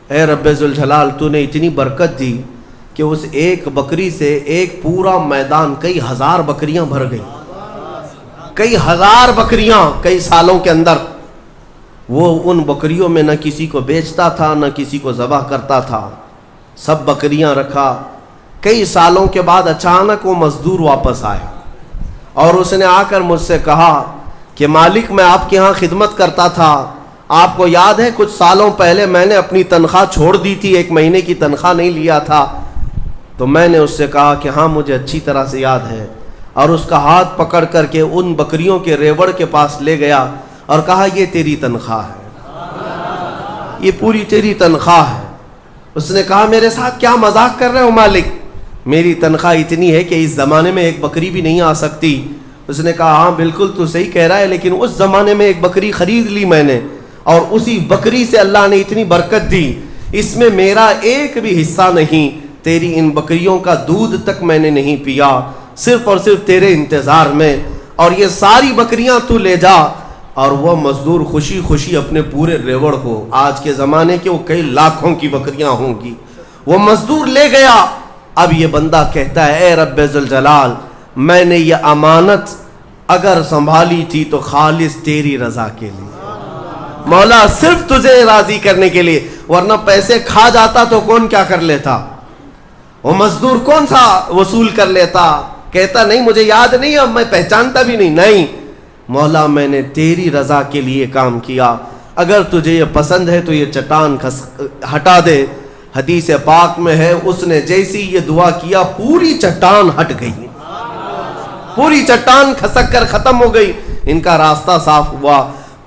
اے رب ذوالجلال تو نے اتنی برکت دی کہ اس ایک بکری سے ایک پورا میدان، کئی ہزار بکریاں بھر گئی، کئی ہزار بکریاں کئی سالوں کے اندر۔ وہ ان بکریوں میں نہ کسی کو بیچتا تھا نہ کسی کو ذبح کرتا تھا، سب بکریاں رکھا۔ کئی سالوں کے بعد اچانک وہ مزدور واپس آیا اور اس نے آ کر مجھ سے کہا کہ مالک میں آپ کے ہاں خدمت کرتا تھا، آپ کو یاد ہے کچھ سالوں پہلے میں نے اپنی تنخواہ چھوڑ دی تھی، ایک مہینے کی تنخواہ نہیں لیا تھا۔ تو میں نے اس سے کہا کہ ہاں مجھے اچھی طرح سے یاد ہے، اور اس کا ہاتھ پکڑ کر کے ان بکریوں کے ریوڑ کے پاس لے گیا اور کہا یہ تیری تنخواہ ہے، یہ پوری تیری تنخواہ ہے۔ اس نے کہا میرے ساتھ کیا مذاق کر رہے ہو مالک، میری تنخواہ اتنی ہے کہ اس زمانے میں ایک بکری بھی نہیں آ سکتی۔ اس نے کہا ہاں بالکل تو صحیح کہہ رہا ہے، لیکن اس زمانے میں ایک بکری خرید لی میں نے، اور اسی بکری سے اللہ نے اتنی برکت دی، اس میں میرا ایک بھی حصہ نہیں، تیری ان بکریوں کا دودھ تک میں نے نہیں پیا، صرف اور صرف تیرے انتظار میں، اور یہ ساری بکریاں تو لے جا۔ اور وہ مزدور خوشی خوشی اپنے پورے ریوڑ کو، آج کے زمانے کے وہ کئی لاکھوں کی بکریاں ہوں گی، وہ مزدور لے گیا۔ اب یہ بندہ کہتا ہے اے رب ذوالجلال میں نے یہ امانت اگر سنبھالی تھی تو خالص تیری رضا کے لیے، مولا صرف تجھے راضی کرنے کے لیے، ورنہ پیسے کھا جاتا تو کون کیا کر لیتا، وہ مزدور کون سا وصول کر لیتا، کہتا نہیں مجھے یاد نہیں، اب میں پہچانتا بھی نہیں، نہیں مولا میں نے تیری رضا کے لیے کام کیا، اگر تجھے یہ پسند ہے تو یہ چٹان ہٹا دے۔ حدیث پاک میں ہے اس نے جیسی یہ دعا کیا پوری چٹان ہٹ گئی، پوری چٹان کھسک کر ختم ہو گئی، ان کا راستہ صاف ہوا۔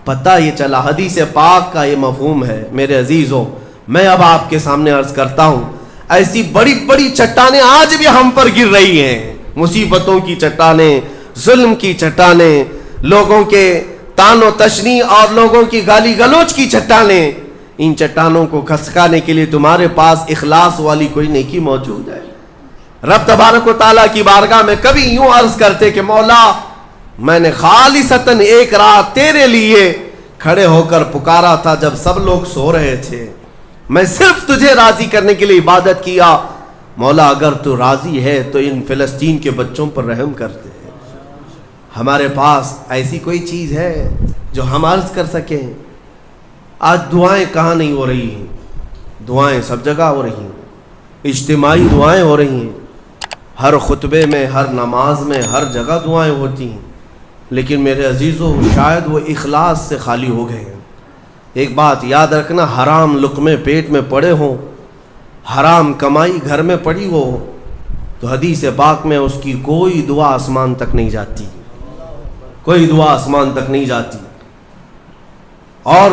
پتہ یہ چلا، حدیث پاک کا یہ مفہوم ہے میرے عزیزوں، میں اب آپ کے سامنے عرض کرتا ہوں، ایسی بڑی بڑی چٹانیں آج بھی ہم پر گر رہی ہیں، مصیبتوں کی چٹانیں، ظلم کی چٹانیں، لوگوں کے تان و تشنی اور لوگوں کی گالی گلوچ کی چٹانیں. ان چٹانوں کو کھسکانے کے لیے تمہارے پاس اخلاص والی کوئی نیکی موجود ہے؟ رب تبارک و تعالیٰ کی بارگاہ میں کبھی یوں عرض کرتے کہ مولا میں نے خالصتاً ایک رات تیرے لیے کھڑے ہو کر پکارا تھا جب سب لوگ سو رہے تھے، میں صرف تجھے راضی کرنے کے لیے عبادت کیا. مولا اگر تو راضی ہے تو ان فلسطین کے بچوں پر رحم کرتے. ہمارے پاس ایسی کوئی چیز ہے جو ہم عرض کر سکیں؟ آج دعائیں کہاں نہیں ہو رہی ہیں؟ دعائیں سب جگہ ہو رہی ہیں، اجتماعی دعائیں ہو رہی ہیں، ہر خطبے میں، ہر نماز میں، ہر جگہ دعائیں ہوتی ہیں. لیکن میرے عزیزو شاید وہ اخلاص سے خالی ہو گئے ہیں. ایک بات یاد رکھنا، حرام لقمے پیٹ میں پڑے ہوں، حرام کمائی گھر میں پڑی ہو تو حدیث پاک میں اس کی کوئی دعا آسمان تک نہیں جاتی، کوئی دعا آسمان تک نہیں جاتی. اور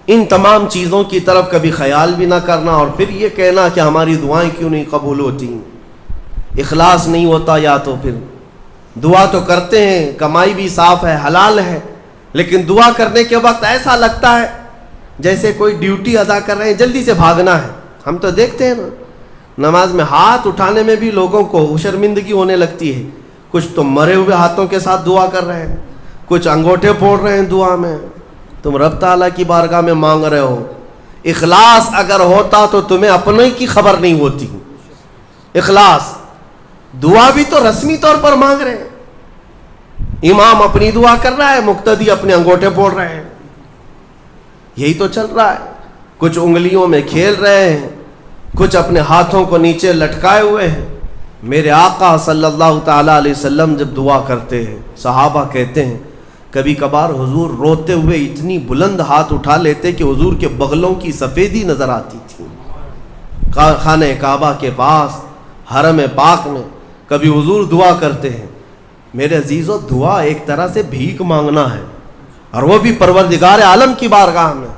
ان تمام چیزوں کی طرف کبھی خیال بھی نہ کرنا اور پھر یہ کہنا کہ ہماری دعائیں کیوں نہیں قبول ہوتی. اخلاص نہیں ہوتا، یا تو پھر دعا تو کرتے ہیں، کمائی بھی صاف ہے، حلال ہے، لیکن دعا کرنے کے وقت ایسا لگتا ہے جیسے کوئی ڈیوٹی ادا کر رہے ہیں، جلدی سے بھاگنا ہے. ہم تو دیکھتے ہیں نا، نماز میں ہاتھ اٹھانے میں بھی لوگوں کو شرمندگی ہونے لگتی ہے. کچھ تو مرے ہوئے ہاتھوں کے ساتھ دعا کر رہے ہیں، کچھ انگوٹھے پھوڑ رہے ہیں دعا میں. تم رب تعالیٰ کی بارگاہ میں مانگ رہے ہو، اخلاص اگر ہوتا تو تمہیں اپنے کی خبر نہیں ہوتی. اخلاص، دعا بھی تو رسمی طور پر مانگ رہے ہیں، امام اپنی دعا کر رہا ہے، مقتدی اپنے انگوٹھے پھوڑ رہے ہیں، یہی تو چل رہا ہے. کچھ انگلیوں میں کھیل رہے ہیں، کچھ اپنے ہاتھوں کو نیچے لٹکائے ہوئے ہیں. میرے آقا صلی اللہ تعالیٰ علیہ وسلم جب دعا کرتے ہیں، صحابہ کہتے ہیں کبھی کبھار حضور روتے ہوئے اتنی بلند ہاتھ اٹھا لیتے کہ حضور کے بغلوں کی سفیدی نظر آتی تھی. خانہ کعبہ کے پاس حرم پاک میں کبھی حضور دعا کرتے ہیں. میرے عزیزو دعا ایک طرح سے بھیک مانگنا ہے، اور وہ بھی پروردگار عالم کی بارگاہ میں.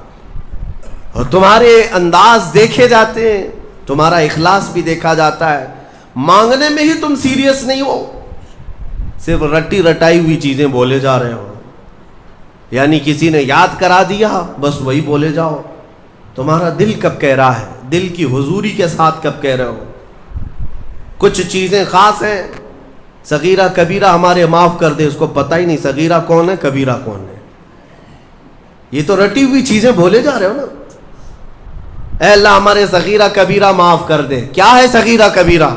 اور تمہارے انداز دیکھے جاتے ہیں، تمہارا اخلاص بھی دیکھا جاتا ہے. مانگنے میں ہی تم سیریس نہیں ہو، صرف رٹی رٹائی ہوئی چیزیں بولے جا رہے ہو، یعنی کسی نے یاد کرا دیا بس وہی بولے جاؤ. تمہارا دل کب کہہ رہا ہے؟ دل کی حضوری کے ساتھ کب کہہ رہے ہو؟ کچھ چیزیں خاص ہیں، صغیرہ کبیرہ ہمارے معاف کر دے، اس کو پتہ ہی نہیں صغیرہ کون ہے کبیرہ کون ہے. یہ تو رٹی ہوئی چیزیں بولے جا رہے ہو نا. اے اللہ ہمارے صغیرہ کبیرہ معاف کر دے. کیا ہے صغیرہ کبیرہ؟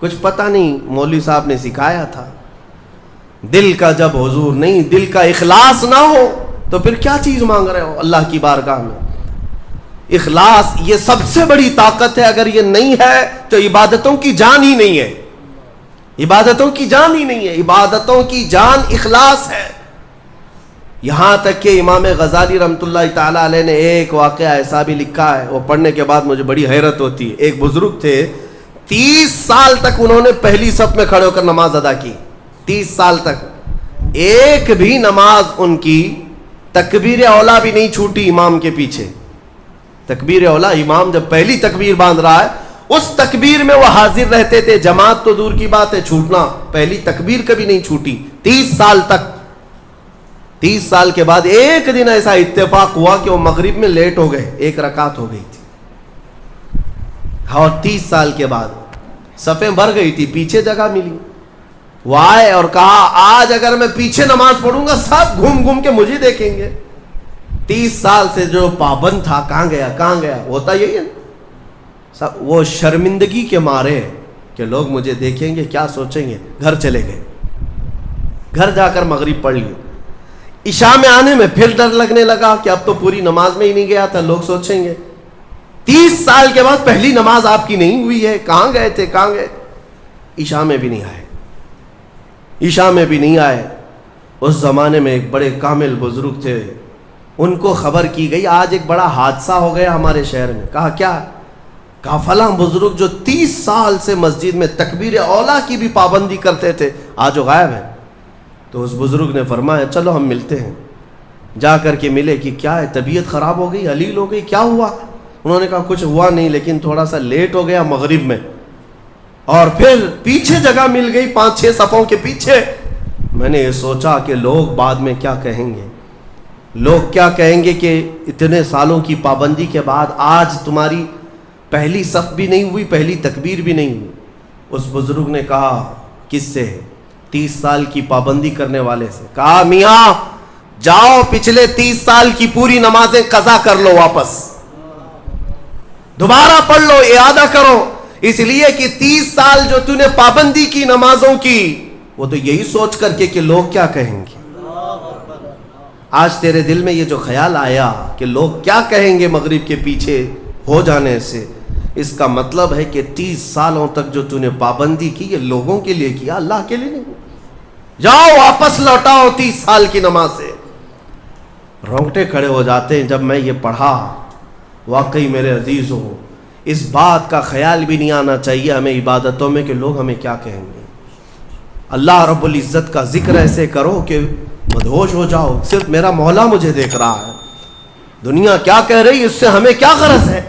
کچھ پتہ نہیں، مولوی صاحب نے سکھایا تھا. دل کا جب حضور نہیں، دل کا اخلاص نہ ہو تو پھر کیا چیز مانگ رہے ہو اللہ کی بارگاہ میں؟ اخلاص یہ سب سے بڑی طاقت ہے. اگر یہ نہیں ہے تو عبادتوں کی جان ہی نہیں ہے، عبادتوں کی جان ہی نہیں ہے. عبادتوں کی جان اخلاص ہے. یہاں تک کہ امام غزالی رحمۃ اللہ تعالیٰ علیہ نے ایک واقعہ ایسا بھی لکھا ہے، وہ پڑھنے کے بعد مجھے بڑی حیرت ہوتی ہے. ایک بزرگ تھے، 30 سال تک انہوں نے پہلی صف میں کھڑے ہو کر نماز ادا کی. 30 سال تک ایک بھی نماز ان کی تکبیر اولا بھی نہیں چھوٹی امام کے پیچھے. تکبیر اولا، امام جب پہلی تکبیر باندھ رہا ہے اس تکبیر میں وہ حاضر رہتے تھے. جماعت تو دور کی بات ہے، چھوٹنا، پہلی تکبیر کبھی نہیں چھوٹی 30 سال تک. 30 سال کے بعد ایک دن ایسا اتفاق ہوا کہ وہ مغرب میں لیٹ ہو گئے، ایک رکعت ہو گئی تھی. اور 30 سال کے بعد صفیں بھر گئی تھی، پیچھے جگہ ملی. وہ آئے اور کہا آج اگر میں پیچھے نماز پڑھوں گا سب گھوم گھوم کے مجھے دیکھیں گے. 30 سال سے جو پابند تھا کہاں گیا کہاں گیا. ہوتا یہی ہے سب، وہ شرمندگی کے مارے کہ لوگ مجھے دیکھیں گے کیا سوچیں گے، گھر چلے گئے. گھر جا کر مغرب پڑھ لی. عشاء میں آنے میں پھر ڈر لگنے لگا کہ اب تو پوری نماز میں ہی نہیں گیا تھا، لوگ سوچیں گے. 30 سال کے بعد پہلی نماز آپ کی نہیں ہوئی ہے، کہاں گئے تھے کہاں گئے. عشاء میں بھی نہیں آئے، عشاء میں بھی نہیں آئے. اس زمانے میں ایک بڑے کامل بزرگ تھے، ان کو خبر کی گئی آج ایک بڑا حادثہ ہو گیا ہمارے شہر میں. کہا کیا؟ کہا فلاں بزرگ جو 30 سال سے مسجد میں تکبیر اولا کی بھی پابندی کرتے تھے آج وہ غائب ہے. تو اس بزرگ نے فرمایا چلو ہم ملتے ہیں. جا کر کے ملے کہ کیا ہے، طبیعت خراب ہو گئی، علیل ہو گئی، کیا ہوا؟ انہوں نے کہا کچھ ہوا نہیں, لیکن تھوڑا سا لیٹ ہو گیا مغرب میں, اور پھر پیچھے جگہ مل گئی 5-6 صفوں کے پیچھے. میں نے یہ سوچا کہ لوگ بعد میں کیا کہیں گے, لوگ کیا کہیں گے کہ اتنے سالوں کی پابندی کے بعد آج تمہاری پہلی صف بھی نہیں ہوئی, پہلی تکبیر بھی نہیں ہوئی. اس بزرگ نے کہا کس سے؟ 30 سال کی پابندی کرنے والے سے. کہا میاں جاؤ پچھلے 30 سال کی پوری نمازیں قضا کر لو, واپس دوبارہ پڑھ لو, اعادہ کرو, اس لیے کہ 30 سال جو تو نے پابندی کی نمازوں کی, وہ تو یہی سوچ کر کے کہ لوگ کیا کہیں گے. آج تیرے دل میں یہ جو خیال آیا کہ لوگ کیا کہیں گے مغرب کے پیچھے ہو جانے سے, اس کا مطلب ہے کہ 30 سالوں تک جو تو نے پابندی کی یہ لوگوں کے لیے کیا, اللہ کے لیے نہیں. جاؤ واپس لوٹاؤ 30 سال کی نماز سے. رونگٹے کھڑے ہو جاتے ہیں جب میں یہ پڑھا. واقعی میرے عزیزوں, اس بات کا خیال بھی نہیں آنا چاہیے ہمیں عبادتوں میں کہ لوگ ہمیں کیا کہیں گے. اللہ رب العزت کا ذکر ایسے کرو کہ مدہوش ہو جاؤ, صرف میرا مولا مجھے دیکھ رہا ہے, دنیا کیا کہہ رہی اس سے ہمیں کیا غرض ہے.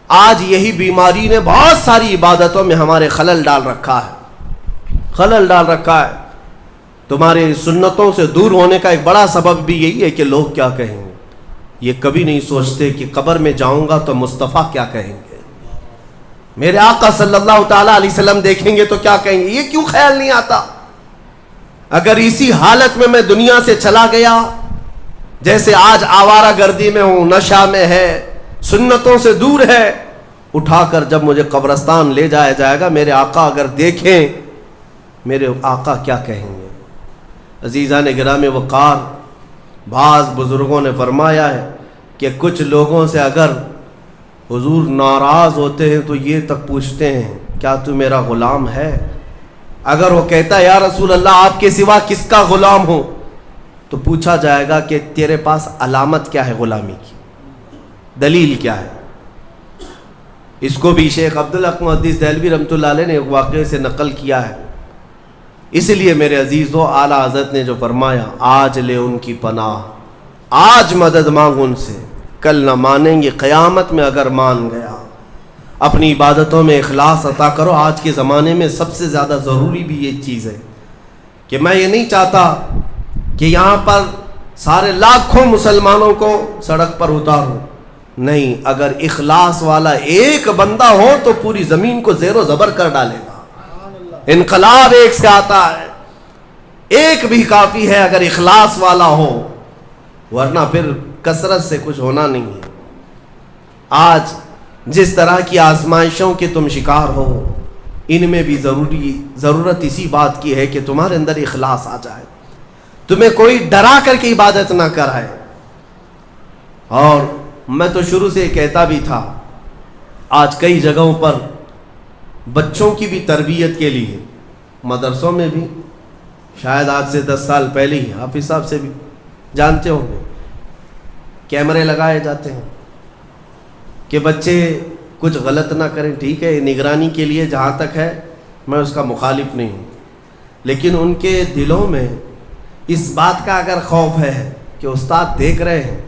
آج یہی بیماری نے بہت ساری عبادتوں میں ہمارے خلل ڈال رکھا ہے. تمہارے سنتوں سے دور ہونے کا ایک بڑا سبب بھی یہی ہے کہ لوگ کیا کہیں گے. یہ کبھی نہیں سوچتے کہ قبر میں جاؤں گا تو مصطفیٰ کیا کہیں گے, میرے آقا صلی اللہ تعالی علیہ وسلم دیکھیں گے تو کیا کہیں گے. یہ کیوں خیال نہیں آتا؟ اگر اسی حالت میں دنیا سے چلا گیا, جیسے آج آوارہ گردی میں ہوں, نشہ میں ہے, سنتوں سے دور ہے, اٹھا کر جب مجھے قبرستان لے جایا جائے گا, میرے آقا اگر دیکھیں, میرے آقا کیا کہیں گے. عزیزان گرامی وقار, بعض بزرگوں نے فرمایا ہے کہ کچھ لوگوں سے اگر حضور ناراض ہوتے ہیں تو یہ تک پوچھتے ہیں کیا تو میرا غلام ہے. اگر وہ کہتا ہے یا رسول اللہ آپ کے سوا کس کا غلام ہوں, تو پوچھا جائے گا کہ تیرے پاس علامت کیا ہے غلامی کی, دلیل کیا ہے. اس کو بھی شیخ عبدالحق محدث دہلوی رحمۃ اللہ علیہ نے ایک واقعے سے نقل کیا ہے. اس لیے میرے عزیزو, اعلیٰ حضرت نے جو فرمایا آج لے ان کی پناہ, آج مدد مانگ ان سے, کل نہ مانیں گے قیامت میں اگر مان گیا. اپنی عبادتوں میں اخلاص عطا کرو. آج کے زمانے میں سب سے زیادہ ضروری بھی یہ چیز ہے کہ میں یہ نہیں چاہتا کہ یہاں پر سارے لاکھوں مسلمانوں کو سڑک پر اتاروں. نہیں, اگر اخلاص والا ایک بندہ ہو تو پوری زمین کو زیر و زبر کر ڈالے گا. انقلاب ایک سے آتا ہے, ایک بھی کافی ہے اگر اخلاص والا ہو, ورنہ پھر کثرت سے کچھ ہونا نہیں ہے. آج جس طرح کی آزمائشوں کے تم شکار ہو, ان میں بھی ضرورت اسی بات کی ہے کہ تمہارے اندر اخلاص آ جائے, تمہیں کوئی ڈرا کر کے عبادت نہ کرائے. اور میں تو شروع سے کہتا بھی تھا, آج کئی جگہوں پر بچوں کی بھی تربیت کے لیے مدرسوں میں بھی, شاید آج سے 10 سال پہلے ہی حافظ صاحب سے بھی جانتے ہوں گے, کیمرے لگائے جاتے ہیں کہ بچے کچھ غلط نہ کریں. ٹھیک ہے, نگرانی کے لیے جہاں تک ہے میں اس کا مخالف نہیں ہوں, لیکن ان کے دلوں میں اس بات کا اگر خوف ہے کہ استاد دیکھ رہے ہیں,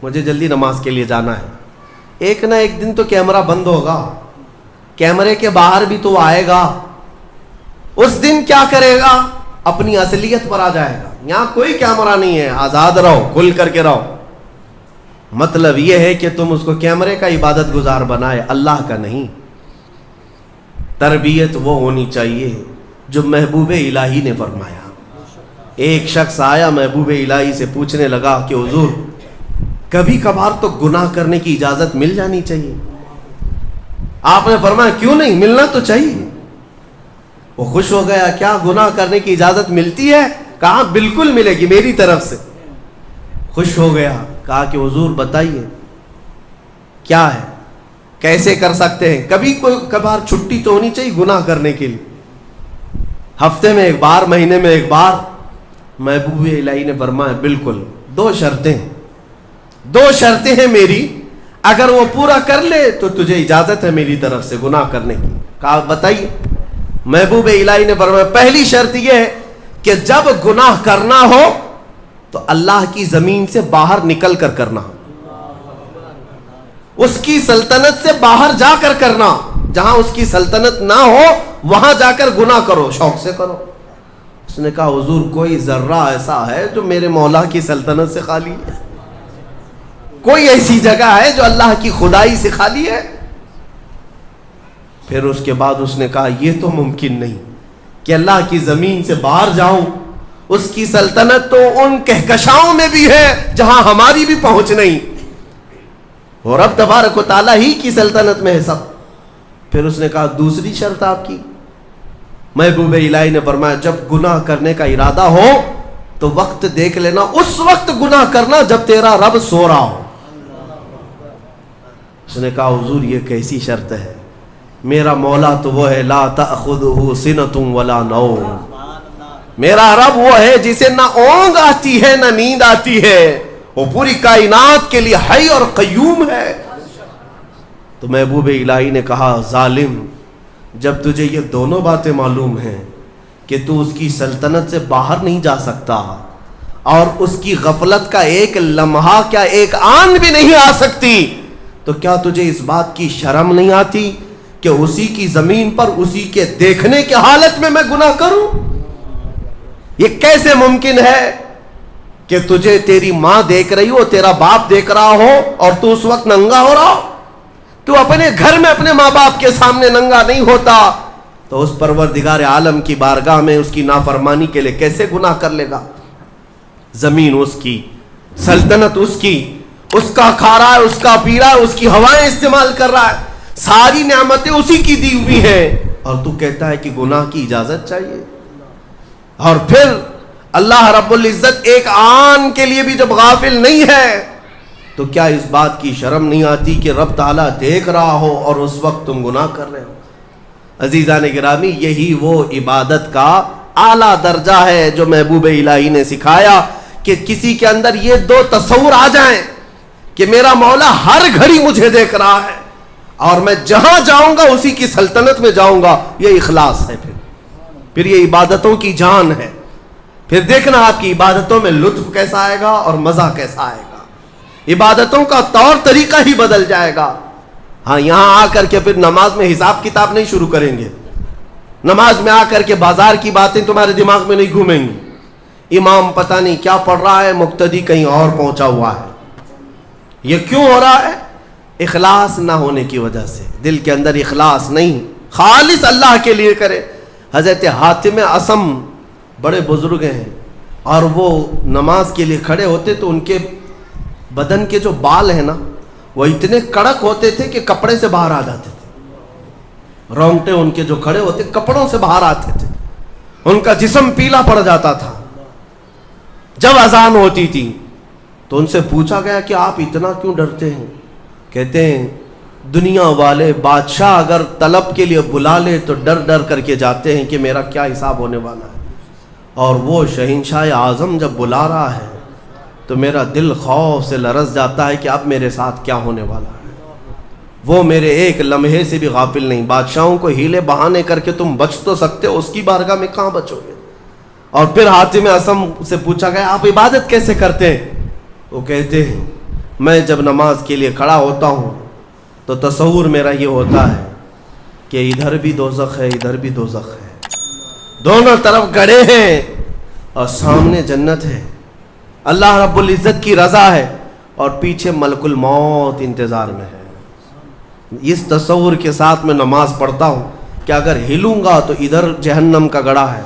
مجھے جلدی نماز کے لیے جانا ہے, ایک نہ ایک دن تو کیمرہ بند ہوگا, کیمرے کے باہر بھی تو آئے گا, اس دن کیا کرے گا, اپنی اصلیت پر آ جائے گا. یہاں کوئی کیمرہ نہیں ہے, آزاد رہو, کھل کر کے رہو. مطلب یہ ہے کہ تم اس کو کیمرے کا عبادت گزار بنائے, اللہ کا نہیں. تربیت وہ ہونی چاہیے جو محبوب الہی نے فرمایا. ایک شخص آیا محبوب الہی سے پوچھنے لگا کہ حضور کبھی کبھار تو گناہ کرنے کی اجازت مل جانی چاہیے. آپ نے فرمایا کیوں نہیں, ملنا تو چاہیے. وہ خوش ہو گیا, کیا گناہ کرنے کی اجازت ملتی ہے؟ کہا بالکل ملے گی میری طرف سے. خوش ہو گیا, کہا کہ حضور بتائیے کیا ہے, کیسے کر سکتے ہیں؟ کبھی کوئی کبھار چھٹی تو ہونی چاہیے گناہ کرنے کے لیے, ہفتے میں ایک بار, مہینے میں ایک بار. محبوب الہی نے فرمایا بالکل, 2 شرطیں ہیں میری, اگر وہ پورا کر لے تو تجھے اجازت ہے میری طرف سے گناہ کرنے کی. کہا بتائیے. محبوب الہی نے فرمایا پہلی شرط یہ ہے کہ جب گناہ کرنا ہو تو اللہ کی زمین سے باہر نکل کر کرنا ہو. اس کی سلطنت سے باہر جا کر کرنا، جہاں اس کی سلطنت نہ ہو وہاں جا کر گناہ کرو، شوق سے کرو۔ اس نے کہا حضور کوئی ذرہ ایسا ہے جو میرے مولا کی سلطنت سے خالی ہے؟ کوئی ایسی جگہ ہے جو اللہ کی خدائی سے خالی ہے؟ پھر اس کے بعد اس نے کہا یہ تو ممکن نہیں کہ اللہ کی زمین سے باہر جاؤں، اس کی سلطنت تو ان کہکشاؤں میں بھی ہے جہاں ہماری بھی پہنچ نہیں، اور رب تبارک و تعالیٰ ہی کی سلطنت میں ہے سب۔ پھر اس نے کہا دوسری شرط آپ کی؟ محبوب الہی نے فرمایا جب گناہ کرنے کا ارادہ ہو تو وقت دیکھ لینا، اس وقت گناہ کرنا جب تیرا رب سو رہا ہو۔ اس نے کہا حضور یہ کیسی شرط ہے؟ میرا مولا تو وہ ہے لا تأخذہ سنۃ ولا نوم، میرا رب وہ ہے جسے نہ اونگ آتی ہے نہ نیند آتی ہے، وہ پوری کائنات کے لیے حی اور قیوم ہے۔ تو محبوب الہی نے کہا ظالم، جب تجھے یہ دونوں باتیں معلوم ہیں کہ تو اس کی سلطنت سے باہر نہیں جا سکتا اور اس کی غفلت کا ایک لمحہ کیا ایک آن بھی نہیں آ سکتی، تو کیا تجھے اس بات کی شرم نہیں آتی کہ اسی کی زمین پر اسی کے دیکھنے کے حالت میں میں گناہ کروں؟ یہ کیسے ممکن ہے کہ تجھے تیری ماں دیکھ رہی ہو، تیرا باپ دیکھ رہا ہو اور تو اس وقت ننگا ہو رہا ہو؟ تو اپنے گھر میں اپنے ماں باپ کے سامنے ننگا نہیں ہوتا تو اس پروردگار عالم کی بارگاہ میں اس کی نافرمانی کے لیے کیسے گناہ کر لے گا؟ زمین اس کی، سلطنت اس کی، اس کا کھا رہا ہے، اس کا پی رہا ہے، اس کی ہوائیں استعمال کر رہا ہے، ساری نعمتیں اسی کی دی ہوئی ہیں، اور تو کہتا ہے کہ گناہ کی اجازت چاہیے؟ اور پھر اللہ رب العزت ایک آن کے لیے بھی جب غافل نہیں ہے تو کیا اس بات کی شرم نہیں آتی کہ رب تعالیٰ دیکھ رہا ہو اور اس وقت تم گناہ کر رہے ہو؟ عزیزان گرامی، یہی وہ عبادت کا اعلیٰ درجہ ہے جو محبوب الہی نے سکھایا کہ کسی کے اندر یہ دو تصور آ جائیں کہ میرا مولا ہر گھڑی مجھے دیکھ رہا ہے اور میں جہاں جاؤں گا اسی کی سلطنت میں جاؤں گا، یہ اخلاص ہے۔ پھر یہ عبادتوں کی جان ہے۔ پھر دیکھنا آپ کی عبادتوں میں لطف کیسا آئے گا اور مزہ کیسا آئے گا، عبادتوں کا طور طریقہ ہی بدل جائے گا۔ ہاں یہاں آ کر کے پھر نماز میں حساب کتاب نہیں شروع کریں گے، نماز میں آ کر کے بازار کی باتیں تمہارے دماغ میں نہیں گھومیں گی، امام پتہ نہیں کیا پڑھ رہا ہے، مقتدی کہیں اور پہنچا ہوا ہے۔ یہ کیوں ہو رہا ہے؟ اخلاص نہ ہونے کی وجہ سے، دل کے اندر اخلاص نہیں، خالص اللہ کے لیے کرے۔ حضرت حاتم اصم بڑے بزرگ ہیں، اور وہ نماز کے لیے کھڑے ہوتے تو ان کے بدن کے جو بال ہیں نا وہ اتنے کڑک ہوتے تھے کہ کپڑے سے باہر آ جاتے تھے، رونگٹے ان کے جو کھڑے ہوتے کپڑوں سے باہر آتے تھے، ان کا جسم پیلا پڑ جاتا تھا۔ جب اذان ہوتی تھی تو ان سے پوچھا گیا کہ آپ اتنا کیوں ڈرتے ہیں؟ کہتے ہیں دنیا والے بادشاہ اگر طلب کے لیے بلا لے تو ڈر ڈر کر کے جاتے ہیں کہ میرا کیا حساب ہونے والا ہے، اور وہ شہنشاہ اعظم جب بلا رہا ہے تو میرا دل خوف سے لرز جاتا ہے کہ اب میرے ساتھ کیا ہونے والا ہے۔ وہ میرے ایک لمحے سے بھی غافل نہیں۔ بادشاہوں کو ہیلے بہانے کر کے تم بچ تو سکتے ہو، اس کی بارگاہ میں کہاں بچو گے؟ اور پھر حاتم اصم سے پوچھا گیا آپ عبادت کیسے کرتے ہیں؟ وہ کہتے ہیں میں جب نماز کے لیے کھڑا ہوتا ہوں تو تصور میرا یہ ہوتا ہے کہ ادھر بھی دوزخ ہے ادھر بھی دوزخ ہے، دونوں طرف گڑھے ہیں اور سامنے جنت ہے، اللہ رب العزت کی رضا ہے اور پیچھے ملک الموت انتظار میں ہے۔ اس تصور کے ساتھ میں نماز پڑھتا ہوں کہ اگر ہلوں گا تو ادھر جہنم کا گڑھا ہے،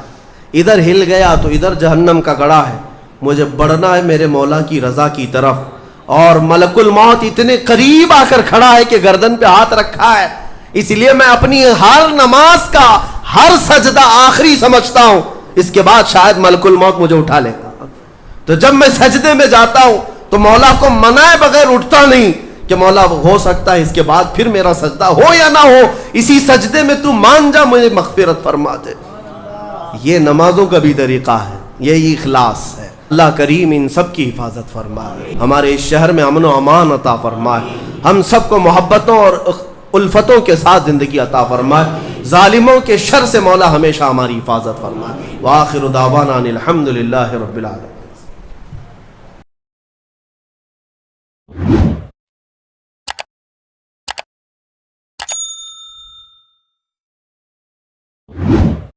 ادھر ہل گیا تو ادھر جہنم کا گڑھا ہے، مجھے بڑھنا ہے میرے مولا کی رضا کی طرف، اور ملک الموت اتنے قریب آ کر کھڑا ہے کہ گردن پہ ہاتھ رکھا ہے، اس لیے میں اپنی ہر نماز کا ہر سجدہ آخری سمجھتا ہوں، اس کے بعد شاید ملک الموت مجھے اٹھا لے گا۔ تو جب میں سجدے میں جاتا ہوں تو مولا کو منائے بغیر اٹھتا نہیں کہ مولا ہو سکتا ہے اس کے بعد پھر میرا سجدہ ہو یا نہ ہو، اسی سجدے میں تو مان جا مجھے مغفرت فرما دے۔ یہ نمازوں کا بھی طریقہ ہے، یہی اخلاص ہے۔ اللہ کریم ان سب کی حفاظت فرمائے، ہمارے اس شہر میں امن و امان عطا فرمائے، ہم سب کو محبتوں اور الفتوں کے ساتھ زندگی عطا فرمائے، ظالموں کے شر سے مولا ہمیشہ ہماری حفاظت فرمائے۔ وآخر دعوانا ان الحمد للہ رب العالمین۔